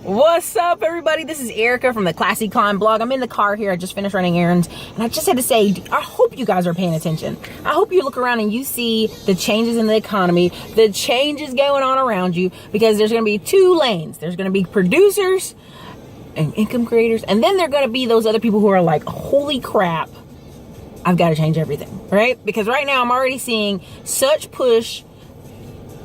What's up, everybody? This is Erica from the Classy Con blog. I'm in the car here. I just finished running errands, and I just had to say, I hope you guys are paying attention. I hope you look around and you see the changes in the economy, the changes going on around you, because there's going to be two lanes. There's going to be producers and income creators, and then there are going to be those other people who are like, holy crap, I've got to change everything, right? Because right now I'm already seeing such push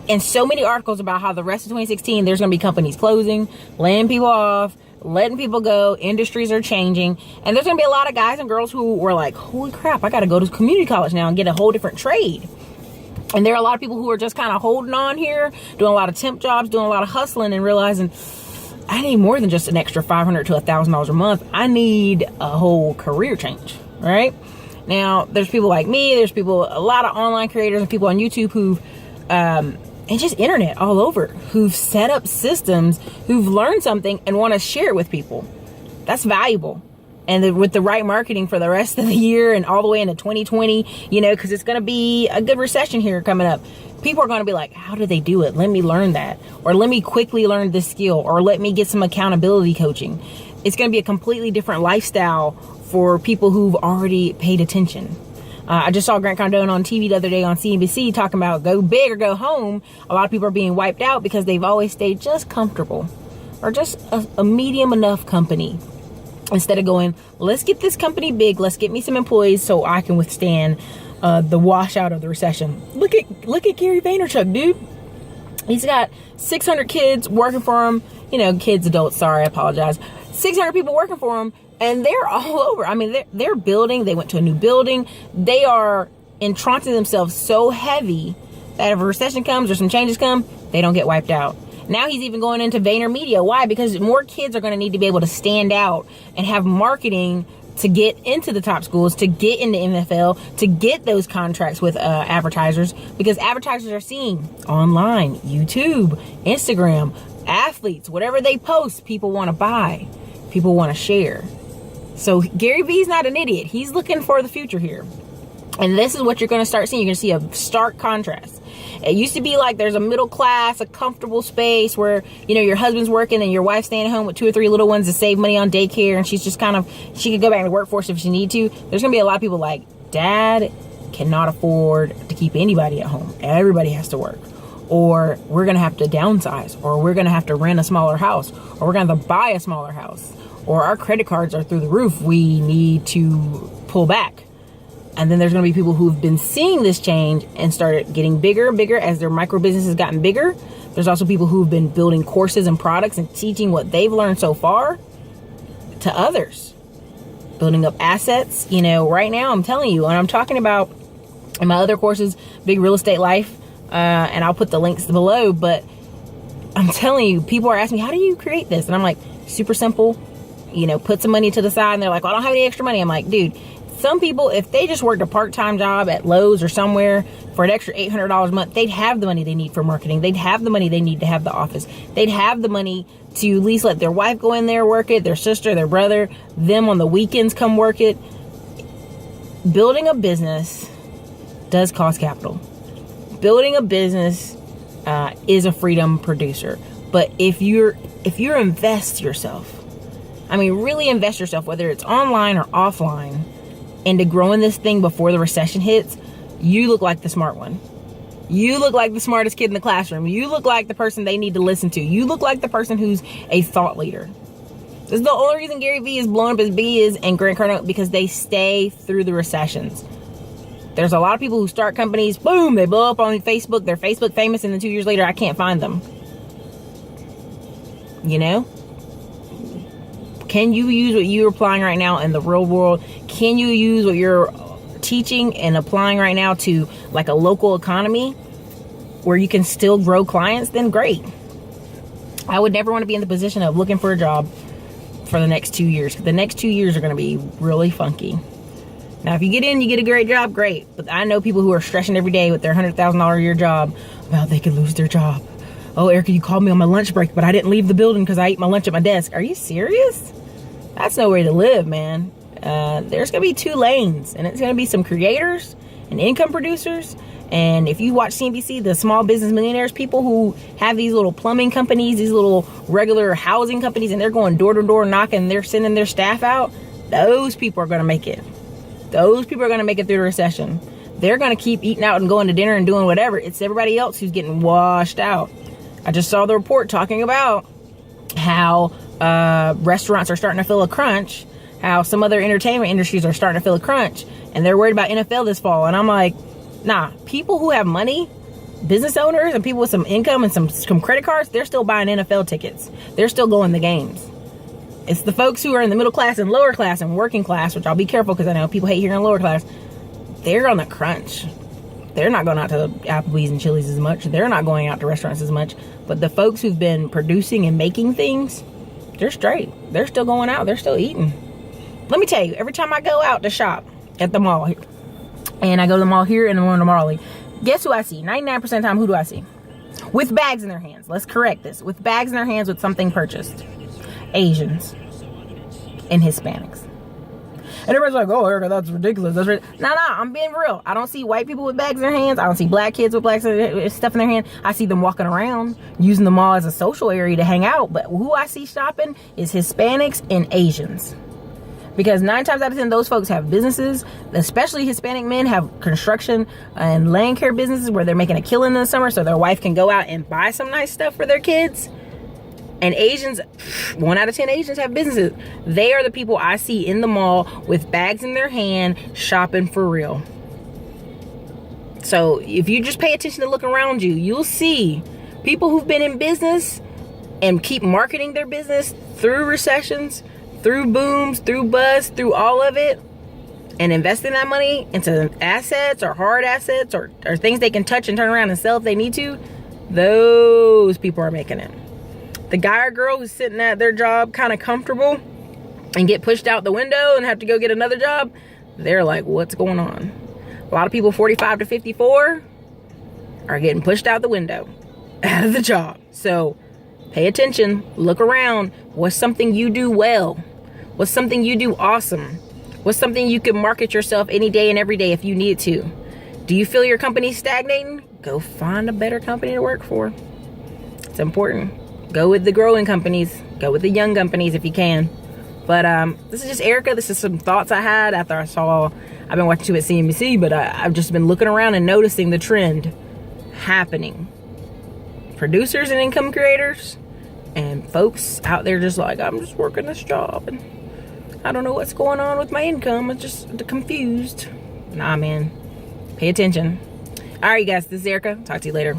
and so many articles about how the rest of 2016, there's going to be companies closing, laying people off, letting people go, industries are changing, and there's going to be a lot of guys and girls who were like, holy crap, I got to go to community college now and get a whole different trade. And there are a lot of people who are just kind of holding on here, doing a lot of temp jobs, doing a lot of hustling, and realizing I need more than just an extra $500 to $1,000 a month. I need a whole career change, right? Now, there's people like me, there's people, a lot of online creators and people on YouTube who've, and just internet all over, who've set up systems, who've learned something and want to share it with people. That's valuable. And with the right marketing for the rest of the year and all the way into 2020, you know, because it's going to be a good recession here coming up. People are going to be like, how do they do it? Let me learn that. Or let me quickly learn this skill. Or let me get some accountability coaching. It's going to be a completely different lifestyle for people who've already paid attention. I just saw Grant Cardone on TV the other day on CNBC talking about go big or go home. A lot of people are being wiped out because they've always stayed just comfortable or just a medium enough company. Instead of going, let's get this company big. Let's get me some employees so I can withstand the washout of the recession. Look at Gary Vaynerchuk, dude. He's got 600 kids working for him. You know, kids, adults, sorry, I apologize. 600 people working for him. And they're all over. I mean, they're building. They went to a new building. They are entrancing themselves so heavy that if a recession comes or some changes come, they don't get wiped out. Now he's even going into VaynerMedia. Why? Because more kids are going to need to be able to stand out and have marketing to get into the top schools, to get into NFL, to get those contracts with advertisers. Because advertisers are seeing online, YouTube, Instagram, athletes, whatever they post, people want to buy. People want to share. So Gary Vee's not an idiot. He's looking for the future here. And this is what you're going to start seeing. You're going to see a stark contrast. It used to be like there's a middle class, a comfortable space where, you know, your husband's working and your wife's staying at home with 2 or 3 little ones to save money on daycare. And she's just she could go back to the workforce if she need to. There's going to be a lot of people like, Dad cannot afford to keep anybody at home. Everybody has to work. Or we're going to have to downsize. Or we're going to have to rent a smaller house. Or we're going to have to buy a smaller house. Or our credit cards are through the roof. We need to pull back. And then there's going to be people who've been seeing this change and started getting bigger and bigger as their micro business has gotten bigger. There's also people who've been building courses and products and teaching what they've learned so far to others. Building up assets. You know, right now I'm telling you, and I'm talking about in my other courses, Big Real Estate Life, and I'll put the links below, but I'm telling you, people are asking me, how do you create this? And I'm like, super simple. You know, put some money to the side, and they're like, well, I don't have any extra money. I'm like, dude, some people, if they just worked a part-time job at Lowe's or somewhere for an extra $800 a month, they'd have the money they need for marketing. They'd have the money they need to have the office. They'd have the money to at least let their wife go in there, work it, their sister, their brother, them on the weekends come work it. Building a business does cost capital. Building a business is a freedom producer. But if you invest yourself, I mean, really invest yourself, whether it's online or offline, into growing this thing before the recession hits, you look like the smart one. You look like the smartest kid in the classroom. You look like the person they need to listen to. You look like the person who's a thought leader. This is the only reason Gary Vee is blowing up as big he is and Grant Cardone, because they stay through the recessions. There's a lot of people who start companies, boom, they blow up on Facebook. They're Facebook famous, and then 2 years later, I can't find them. You know? Can you use what you're applying right now in the real world? Can you use what you're teaching and applying right now to like a local economy where you can still grow clients? Then great. I would never want to be in the position of looking for a job for the next 2 years. The next 2 years are going to be really funky. Now, if you get in, you get a great job, great. But I know people who are stressing every day with their $100,000 a year job about they could lose their job. Oh, Erica, you called me on my lunch break, but I didn't leave the building because I ate my lunch at my desk. Are you serious? That's no way to live, man. There's going to be 2 lanes, and it's going to be some creators and income producers, And if you watch CNBC, the small business millionaires, people who have these little plumbing companies, these little regular housing companies, and they're going door to door knocking, they're sending their staff out, those people are going to make it. Those people are going to make it through the recession. They're going to keep eating out and going to dinner and doing whatever. It's everybody else who's getting washed out. I just saw the report talking about how restaurants are starting to feel a crunch, how some other entertainment industries are starting to feel a crunch, and they're worried about NFL this fall. And I'm like, nah, people who have money, business owners and people with some income and some credit cards, they're still buying NFL tickets. They're still going to games. It's the folks who are in the middle class and lower class and working class, which I'll be careful because I know people hate hearing lower class. They're on the crunch. They're not going out to Applebee's and Chili's as much. They're not going out to restaurants as much. But the folks who've been producing and making things, they're straight. They're still going out. They're still eating. Let me tell you, every time I go out to shop at the mall, and I go to the mall here and one to Marley, guess who I see? 99% of the time, who do I see? With bags in their hands. Let's correct this. With bags in their hands with something purchased. Asians and Hispanics. And everybody's like, oh, Erica, that's ridiculous. No, I'm being real. I don't see white people with bags in their hands. I don't see black kids with stuff in their hand. I see them walking around, using the mall as a social area to hang out. But who I see shopping is Hispanics and Asians. Because 9 times out of 10, those folks have businesses, especially Hispanic men have construction and land care businesses where they're making a killing in the summer so their wife can go out and buy some nice stuff for their kids. And Asians, 1 out of 10 Asians have businesses. They are the people I see in the mall with bags in their hand shopping for real. So if you just pay attention to look around you, you'll see people who've been in business and keep marketing their business through recessions, through booms, through busts, through all of it, and investing that money into assets or hard assets or things they can touch and turn around and sell if they need to, those people are making it. The guy or girl who's sitting at their job kind of comfortable and get pushed out the window and have to go get another job, they're like, what's going on? A lot of people 45 to 54 are getting pushed out the window, out of the job. So pay attention, look around. What's something you do well? What's something you do awesome? What's something you can market yourself any day and every day if you need to? Do you feel your company's stagnating? Go find a better company to work for. It's important. Go with the growing companies. Go with the young companies if you can. But this is just Erica. This is some thoughts I had after I've been watching too much CNBC, but I've just been looking around and noticing the trend happening. Producers and income creators and folks out there just like, I'm just working this job and I don't know what's going on with my income. I'm just confused. Nah, man. Pay attention. All right, you guys. This is Erica. Talk to you later.